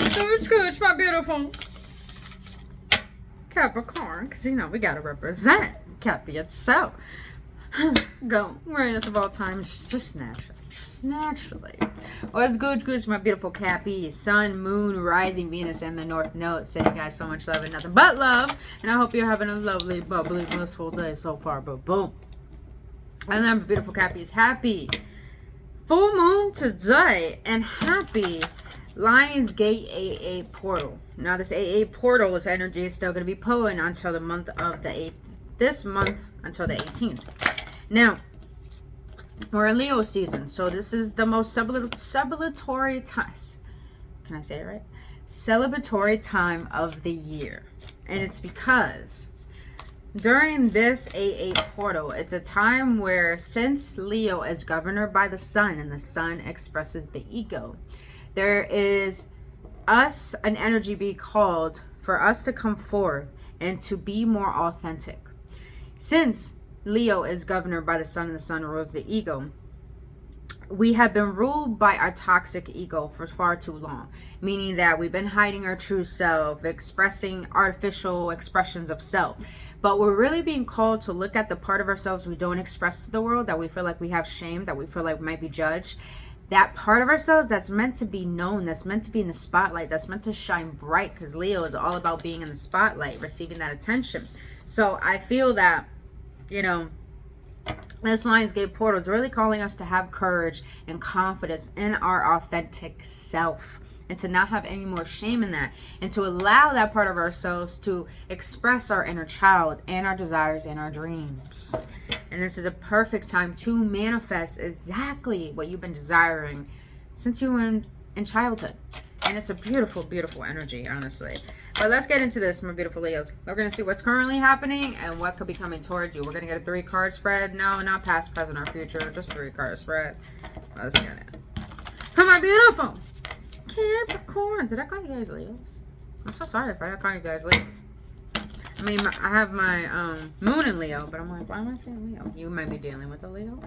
Scooch, my beautiful Capricorn, because you know we gotta represent Cappy itself. Go, greatest of all time, just naturally. What's good, my beautiful Cappy? Sun, moon, rising, Venus, and the North Node. Sending you guys so much love and nothing but love. And I hope you're having a lovely, bubbly, blissful day so far. But boom. And then beautiful Cappy is happy. Full moon today and happy Lionsgate AA portal. Now this AA portal, this energy is still going to be pulling until the month of the 8th. This month until the 18th. Now, we're in Leo season, so this is the most celebratory time. Can I say it right? Celebratory time of the year. And it's because during this AA portal, it's a time where, since Leo is governed by the sun and the sun expresses the ego, there is an energy be called for us to come forth and to be more authentic. Since Leo is governed by the sun and the sun rules the ego, we have been ruled by our toxic ego for far too long, meaning that we've been hiding our true self, expressing artificial expressions of self. But we're really being called to look at the part of ourselves we don't express to the world, that we feel like we have shame, that we feel like we might be judged. That part of ourselves that's meant to be known, that's meant to be in the spotlight, that's meant to shine bright, because Leo is all about being in the spotlight, receiving that attention. So I feel that, you know, this Lionsgate portal is really calling us to have courage and confidence in our authentic self, and to not have any more shame in that, and to allow that part of ourselves to express our inner child and our desires and our dreams. And this is a perfect time to manifest exactly what you've been desiring since you were in childhood. And it's a beautiful, beautiful energy, honestly. But let's get into this, my beautiful Leos. We're going to see what's currently happening and what could be coming towards you. We're going to get a 3-card spread. No, not past, present, or future. Just 3-card spread. Let's get it. Come on, beautiful Capricorn. Did I call you guys Leos? I'm so sorry if I call you guys Leos. I mean, I have my moon in Leo, but I'm like, why am I saying Leo? You might be dealing with a Leo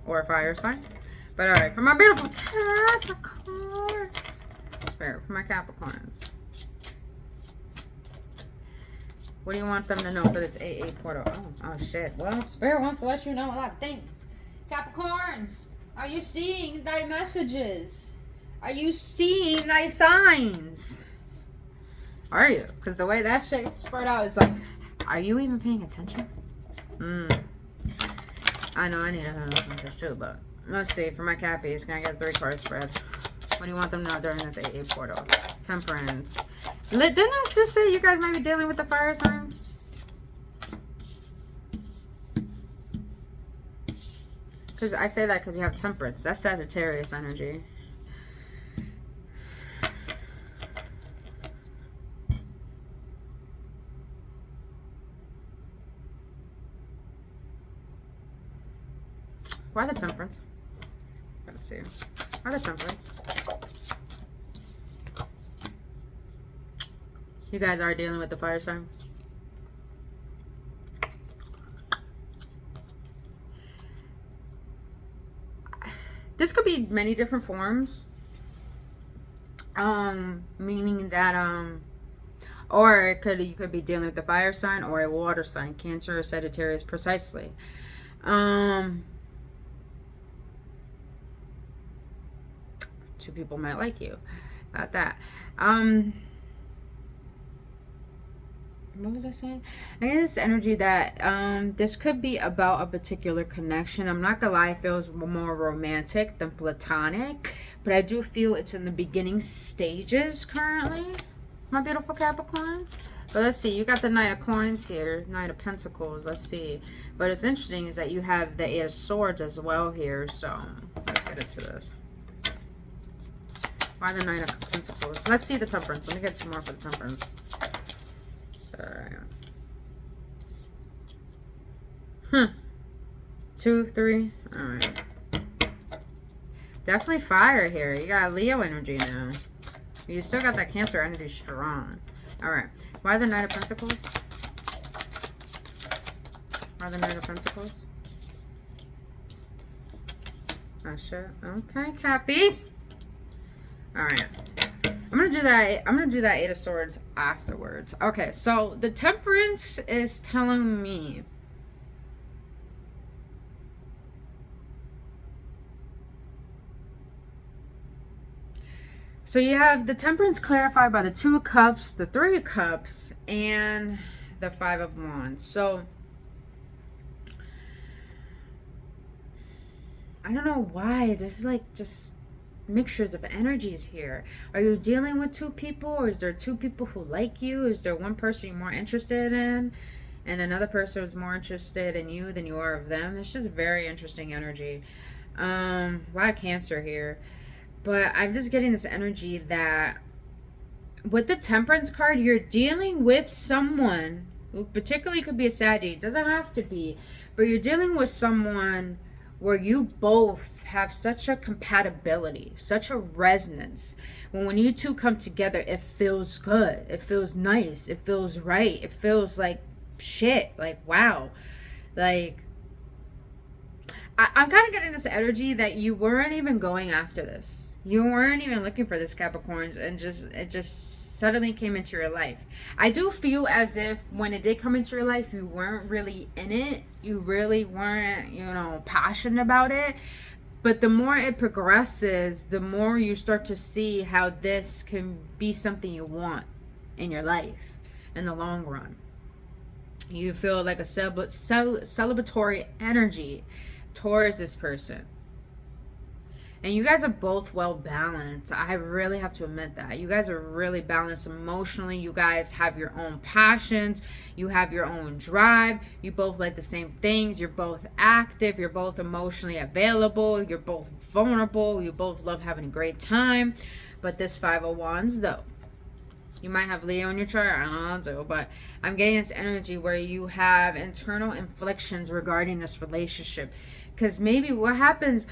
or a fire sign. But all right, for my beautiful Capricorns. Spirit, for my Capricorns. What do you want them to know for this AA portal? Oh shit. Well, Spirit wants to let you know a lot of things. Capricorns, are you seeing thy messages? Are you seeing thy signs? Are you? Because the way that shit spread out is like, are you even paying attention? I know I need a message too, but let's see. For my Cappies, can I get a 3-card spread? What do you want them to know during this AA portal? Temperance. Didn't I just say you guys might be dealing with the fire sign? Because I say that because you have temperance. That's Sagittarius energy. Why the temperance? Let's see. Why the temperance? You guys are dealing with the fire sign. This could be many different forms. Meaning that or you could be dealing with the fire sign or a water sign, Cancer or Sagittarius, precisely. Two people might like you about that. What was I saying? I guess energy that this could be about a particular connection. I'm not gonna lie, it feels more romantic than platonic, but I do feel it's in the beginning stages currently, my beautiful Capricorns. But let's see, you got the Knight of Coins here, Knight of Pentacles. Let's see. But it's interesting is that you have the 8 of Swords as well here. So let's get into this. Why the Knight of Pentacles? Let's see the Temperance. Let me get 2 more for the Temperance. Alright. 2, 3. Alright. Definitely fire here. You got Leo energy now. You still got that Cancer energy strong. Alright. Why the Knight of Pentacles? Why the Knight of Pentacles? Oh shit. Okay, Cappies. Alright. I'm gonna do that Eight of Swords afterwards. Okay, so the Temperance is telling me so you have the Temperance clarified by the Two of Cups, the Three of Cups, and the Five of Wands. So I don't know why there's like just mixtures of energies here. Are you dealing with two people, or is there two people who like you? Is there one person you're more interested in and another person is more interested in you than you are of them? It's just very interesting energy. A lot of Cancer here. But I'm just getting this energy that with the Temperance card, you're dealing with someone who particularly could be a Sagittarius. It doesn't have to be, but you're dealing with someone where you both have such a compatibility, such a resonance. When you two come together, it feels good. It feels nice. It feels right. It feels like shit. Like, wow. Like, I'm kind of getting this energy that you weren't even going after this. You weren't even looking for this, Capricorns, and it just suddenly came into your life. I do feel as if when it did come into your life, you weren't really in it. You really weren't, passionate about it. But the more it progresses, the more you start to see how this can be something you want in your life in the long run. You feel like a celebratory energy towards this person. And you guys are both well balanced. I really have to admit that. You guys are really balanced emotionally. You guys have your own passions. You have your own drive. You both like the same things. You're both active. You're both emotionally available. You're both vulnerable. You both love having a great time. But this Five of Wands, though, you might have Leo in your chart. I don't know, but I'm getting this energy where you have internal inflictions regarding this relationship. Because maybe what happens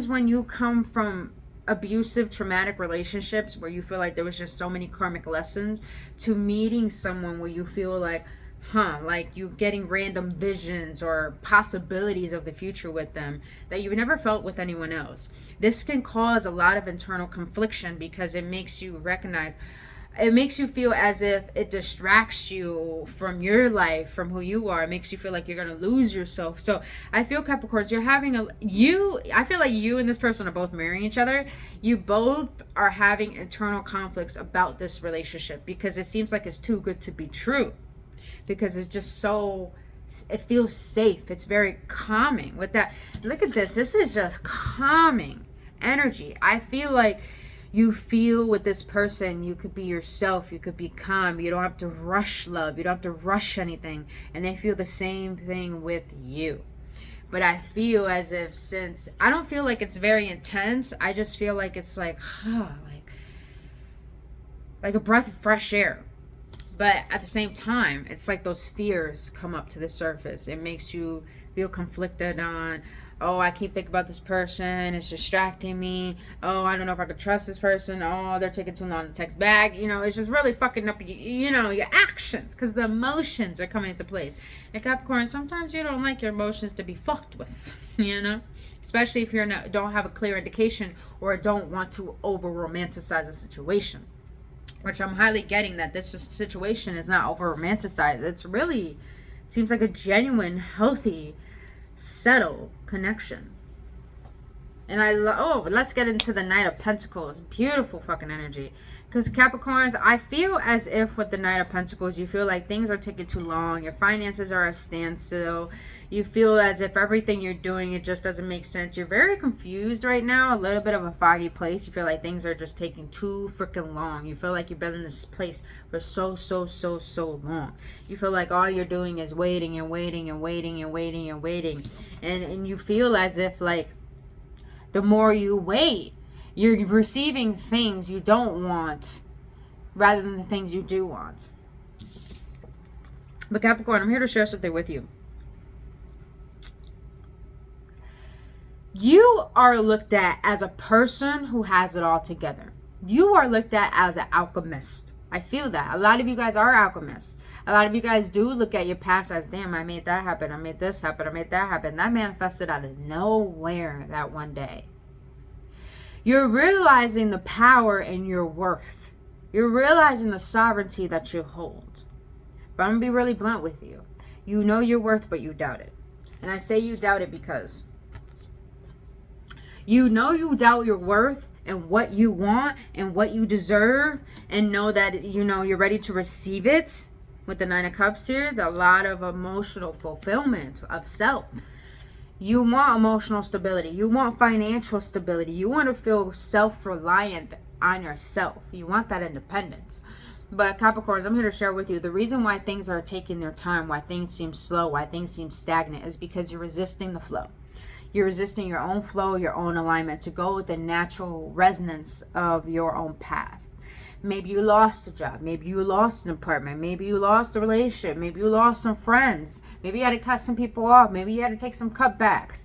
when you come from abusive, traumatic relationships where you feel like there was just so many karmic lessons to meeting someone where you feel like, like you getting random visions or possibilities of the future with them that you've never felt with anyone else. This can cause a lot of internal confliction because it makes you recognize, it makes you feel as if it distracts you from your life, from who you are. It makes you feel like you're going to lose yourself. So I feel, Capricorns, I feel like you and this person are both marrying each other. You both are having internal conflicts about this relationship because it seems like it's too good to be true. Because it's just so, it feels safe. It's very calming with that. Look at this. This is just calming energy. I feel like you feel with this person, you could be yourself, you could be calm, you don't have to rush love, you don't have to rush anything, and they feel the same thing with you. But I feel as if, since I don't feel like it's very intense, I just feel like it's like a breath of fresh air. But at the same time, it's like those fears come up to the surface. It makes you feel conflicted on, oh, I keep thinking about this person, it's distracting me. Oh, I don't know if I could trust this person. Oh, they're taking too long to text back. It's just really fucking up your actions, because the emotions are coming into place. And Capricorn, sometimes you don't like your emotions to be fucked with, especially if you don't have a clear indication or don't want to over romanticize a situation, which I'm highly getting that this situation is not over romanticized. It's really seems like a genuine, healthy, settle connection. And let's get into the Knight of Pentacles. Beautiful fucking energy. Because Capricorns, I feel as if with the Knight of Pentacles, you feel like things are taking too long. Your finances are at a standstill. You feel as if everything you're doing, it just doesn't make sense. You're very confused right now. A little bit of a foggy place. You feel like things are just taking too freaking long. You feel like you've been in this place for so long. You feel like all you're doing is waiting and waiting and waiting and waiting and waiting. And you feel as if like the more you wait, you're receiving things you don't want rather than the things you do want. But Capricorn, I'm here to share something with you. You are looked at as a person who has it all together. You are looked at as an alchemist. I feel that. A lot of you guys are alchemists. A lot of you guys do look at your past as, damn, I made that happen. I made this happen. I made that happen. That manifested out of nowhere that one day. You're realizing the power in your worth. You're realizing the sovereignty that you hold. But I'm going to be really blunt with you. You know your worth, but you doubt it. And I say you doubt it because you know you doubt your worth and what you want and what you deserve, and know that, you know, you're ready to receive it. With the Nine of Cups here, a lot of emotional fulfillment of self. You want emotional stability. You want financial stability. You want to feel self-reliant on yourself. You want that independence. But Capricorns, I'm here to share with you the reason why things are taking their time, why things seem slow, why things seem stagnant, is because you're resisting the flow. You're resisting your own flow, your own alignment, to go with the natural resonance of your own path. Maybe you lost a job. Maybe you lost an apartment. Maybe you lost a relationship. Maybe you lost some friends. Maybe you had to cut some people off. Maybe you had to take some cutbacks.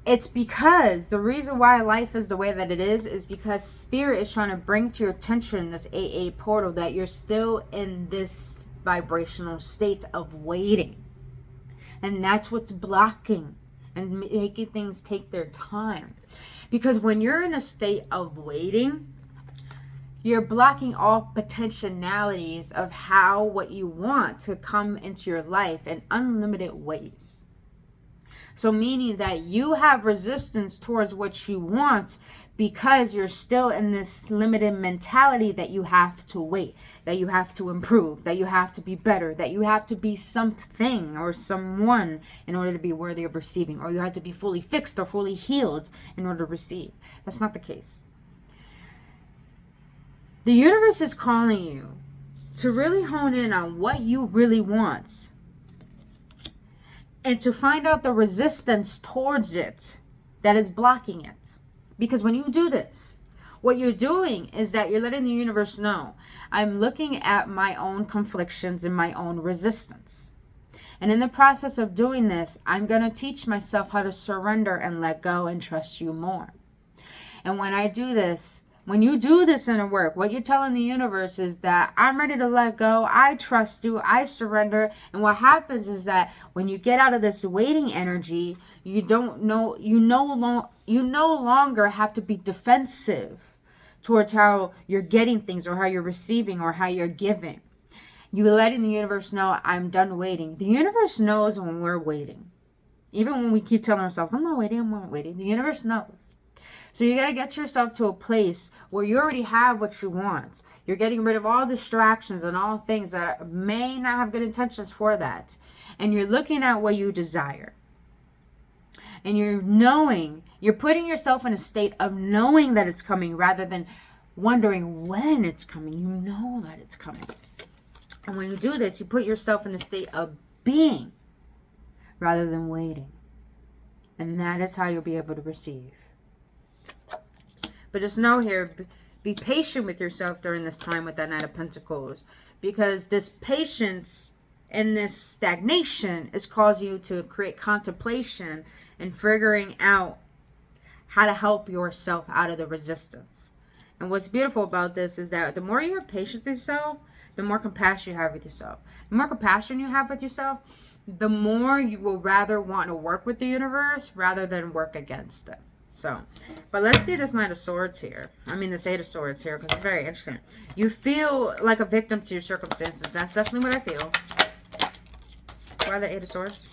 It's because the reason why life is the way that it is because Spirit is trying to bring to your attention this AA portal that you're still in this vibrational state of waiting. And that's what's blocking and making things take their time. Because when you're in a state of waiting, you're blocking all potentialities of how what you want to come into your life in unlimited ways. So meaning that you have resistance towards what you want because you're still in this limited mentality that you have to wait, that you have to improve, that you have to be better, that you have to be something or someone in order to be worthy of receiving, or you have to be fully fixed or fully healed in order to receive. That's not the case. The universe is calling you to really hone in on what you really want and to find out the resistance towards it that is blocking it. Because when you do this, what you're doing is that you're letting the universe know, I'm looking at my own conflictions and my own resistance. And in the process of doing this, I'm going to teach myself how to surrender and let go and trust you more. And when I do this, when you do this inner work, what you're telling the universe is that I'm ready to let go. I trust you. I surrender. And what happens is that when you get out of this waiting energy, you no longer have to be defensive towards how you're getting things or how you're receiving or how you're giving. You're letting the universe know, I'm done waiting. The universe knows when we're waiting. Even when we keep telling ourselves, I'm not waiting. The universe knows. So you got to get yourself to a place where you already have what you want. You're getting rid of all distractions and all things that may not have good intentions for that. And you're looking at what you desire. And you're putting yourself in a state of knowing that it's coming rather than wondering when it's coming. You know that it's coming. And when you do this, you put yourself in a state of being rather than waiting. And that is how you'll be able to receive. But just know here, be patient with yourself during this time with that Knight of Pentacles. Because this patience and this stagnation is causing you to create contemplation and figuring out how to help yourself out of the resistance. And what's beautiful about this is that the more you're patient with yourself, the more compassion you have with yourself. The more compassion you have with yourself, the more you will rather want to work with the universe rather than work against it. So, but let's see this Knight of Swords here. I mean, this Eight of Swords here, because it's very interesting. You feel like a victim to your circumstances. That's definitely what I feel. Why the Eight of Swords?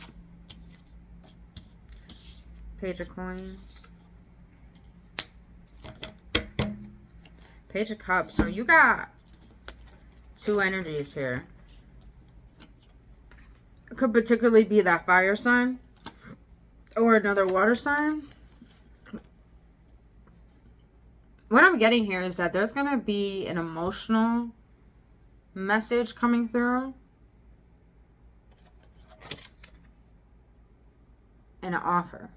Page of Coins. Page of Cups. So you got two energies here. It could particularly be that fire sign or another water sign. What I'm getting here is that there's going to be an emotional message coming through. And an offer.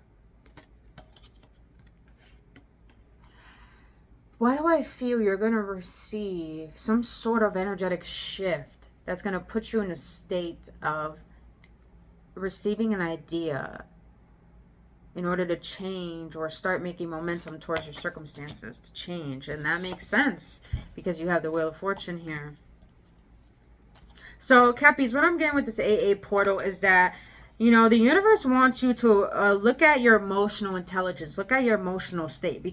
Why do I feel you're going to receive some sort of energetic shift that's going to put you in a state of receiving an idea in order to change or start making momentum towards your circumstances to change? And that makes sense because you have the Wheel of Fortune here. So, Cappies, what I'm getting with this AA portal is that You know, the universe wants you to look at your emotional intelligence, look at your emotional state,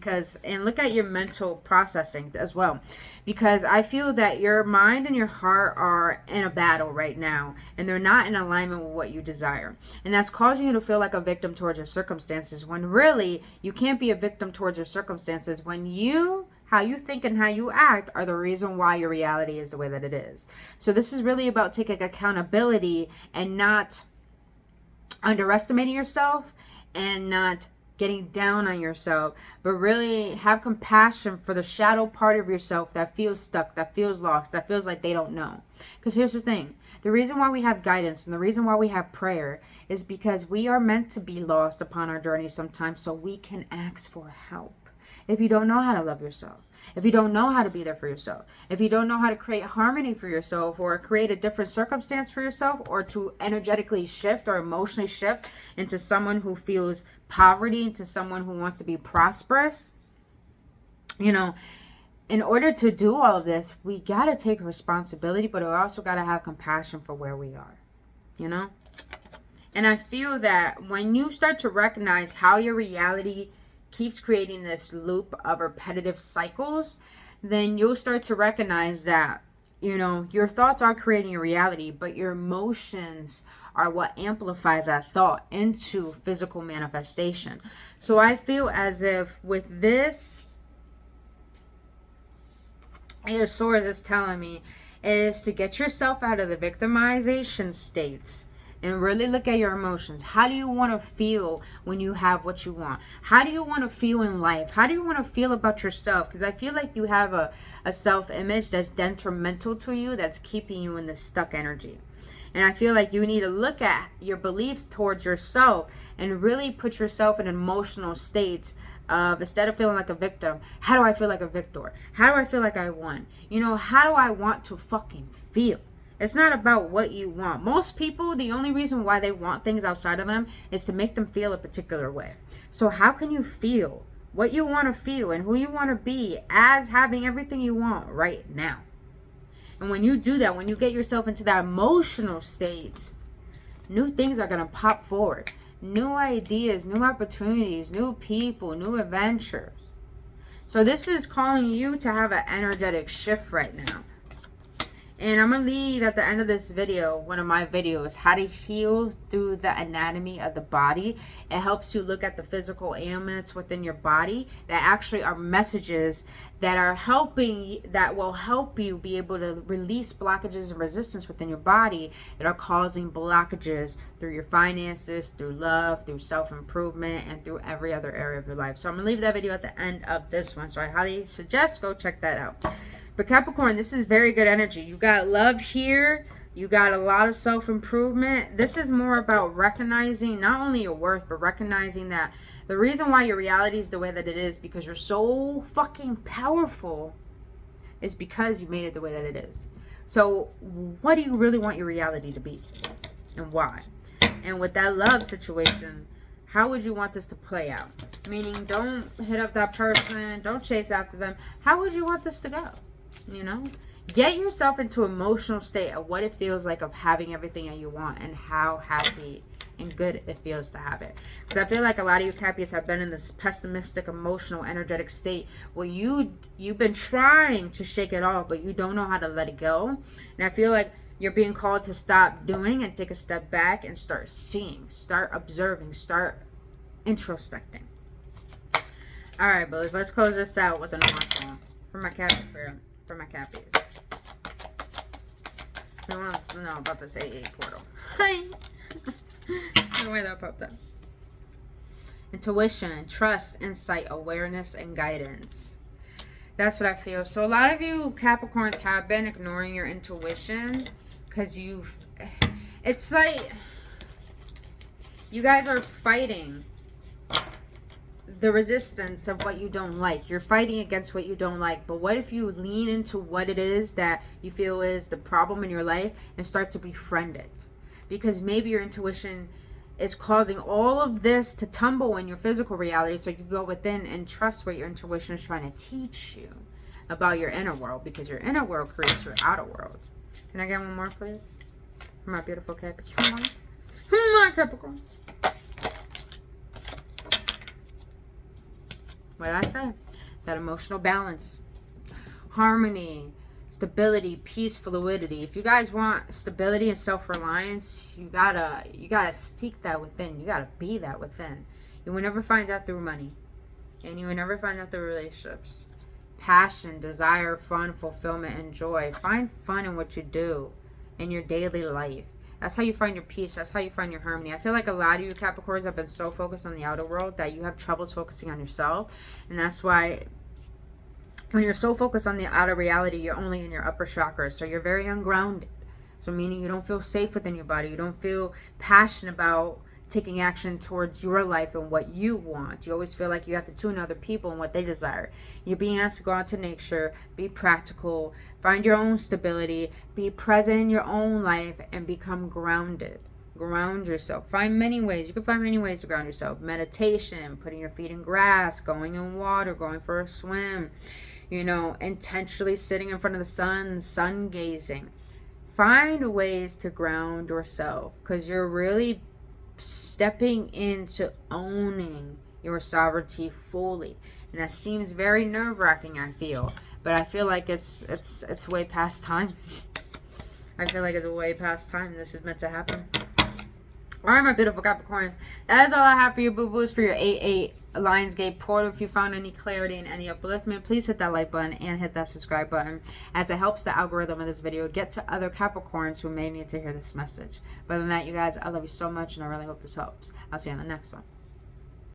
and look at your mental processing as well. Because I feel that your mind and your heart are in a battle right now, and they're not in alignment with what you desire. And that's causing you to feel like a victim towards your circumstances, when really you can't be a victim towards your circumstances, when how you think and how you act are the reason why your reality is the way that it is. So this is really about taking accountability and not underestimating yourself and not getting down on yourself, but really have compassion for the shadow part of yourself that feels stuck, that feels lost, that feels like they don't know. Because here's the thing, the reason why we have guidance and the reason why we have prayer is because we are meant to be lost upon our journey sometimes, so we can ask for help. If you don't know how to love yourself, if you don't know how to be there for yourself, if you don't know how to create harmony for yourself, or create a different circumstance for yourself, or to energetically shift or emotionally shift into someone who feels poverty, into someone who wants to be prosperous, you know, in order to do all of this, we got to take responsibility, but we also got to have compassion for where we are, you know? And I feel that when you start to recognize how your reality keeps creating this loop of repetitive cycles, then you'll start to recognize that, you know, your thoughts are creating a reality, but your emotions are what amplify that thought into physical manifestation. So I feel as if with this, your source is telling me is to get yourself out of the victimization states and really look at your emotions. How do you want to feel when you have what you want? How do you want to feel in life? How do you want to feel about yourself? Because I feel like you have a self-image that's detrimental to you, that's keeping you in this stuck energy. And I feel like you need to look at your beliefs towards yourself and really put yourself in an emotional state of, instead of feeling like a victim, how do I feel like a victor? How do I feel like I won? You know, how do I want to fucking feel? It's not about what you want. Most people, the only reason why they want things outside of them is to make them feel a particular way. So how can you feel what you want to feel and who you want to be as having everything you want right now? And when you do that, when you get yourself into that emotional state, new things are going to pop forward. New ideas, new opportunities, new people, new adventures. So this is calling you to have an energetic shift right now. And I'm going to leave at the end of this video, one of my videos, how to heal through the anatomy of the body. It helps you look at the physical ailments within your body that actually are messages that are helping, that will help you be able to release blockages and resistance within your body that are causing blockages through your finances, through love, through self-improvement, and through every other area of your life. So I'm going to leave that video at the end of this one. So I highly suggest go check that out. But Capricorn, this is very good energy. You got love here. You got a lot of self-improvement. This is more about recognizing not only your worth, but recognizing that the reason why your reality is the way that it is, because you're so fucking powerful, is because you made it the way that it is. So what do you really want your reality to be? And why? And with that love situation, how would you want this to play out? Meaning, don't hit up that person. Don't chase after them. How would you want this to go? You know, get yourself into an emotional state of what it feels like of having everything that you want and how happy and good it feels to have it. Because I feel like a lot of you Cappies have been in this pessimistic, emotional, energetic state where you've been trying to shake it off, but you don't know how to let it go. And I feel like you're being called to stop doing and take a step back and start seeing, start observing, start introspecting. All right, boys, let's close this out with an oracle for my Cappies here. For my Cappies. I want to know about this AA portal. Hi! The way that popped up. Intuition, trust, insight, awareness, and guidance. That's what I feel. So a lot of you Capricorns have been ignoring your intuition because it's like you guys are fighting the resistance of what you don't like. You're fighting against what you don't like. But what if you lean into what it is that you feel is the problem in your life and start to befriend it? Because maybe your intuition is causing all of this to tumble in your physical reality, so you go within and trust what your intuition is trying to teach you about your inner world, because your inner world creates your outer world. Can I get one more, please? For my beautiful Capricorns. My Capricorns. What did I say? That emotional balance, harmony, stability, peace, fluidity. If you guys want stability and self-reliance, you gotta seek that within. You gotta be that within. You will never find that through money, and you will never find that through relationships. Passion, desire, fun, fulfillment, and joy. Find fun in what you do in your daily life. That's how you find your peace. That's how you find your harmony. I feel like a lot of you Capricorns have been so focused on the outer world that you have troubles focusing on yourself. And that's why when you're so focused on the outer reality, you're only in your upper chakras. So you're very ungrounded. So meaning you don't feel safe within your body. You don't feel passionate about taking action towards your life and what you want. You always feel like you have to tune other people and what they desire. You're being asked to go out to nature, be practical, find your own stability, be present in your own life, and become grounded. Ground yourself. Find many ways. You can find many ways to ground yourself. Meditation, putting your feet in grass, going in water, going for a swim, intentionally sitting in front of the sun gazing. Find ways to ground yourself, because you're really stepping into owning your sovereignty fully, and that seems very nerve-wracking, I feel, but I feel like it's way past time. I feel like it's way past time. This is meant to happen. All right, my beautiful Capricorns, that is all I have for you, boo-boos, for your 8/8 Lionsgate portal. If you found any clarity and any upliftment, please hit that like button and hit that subscribe button, as it helps the algorithm of this video get to other Capricorns who may need to hear this message. But other than that, you guys, I love you so much, and I really hope this helps. I'll see you on the next one.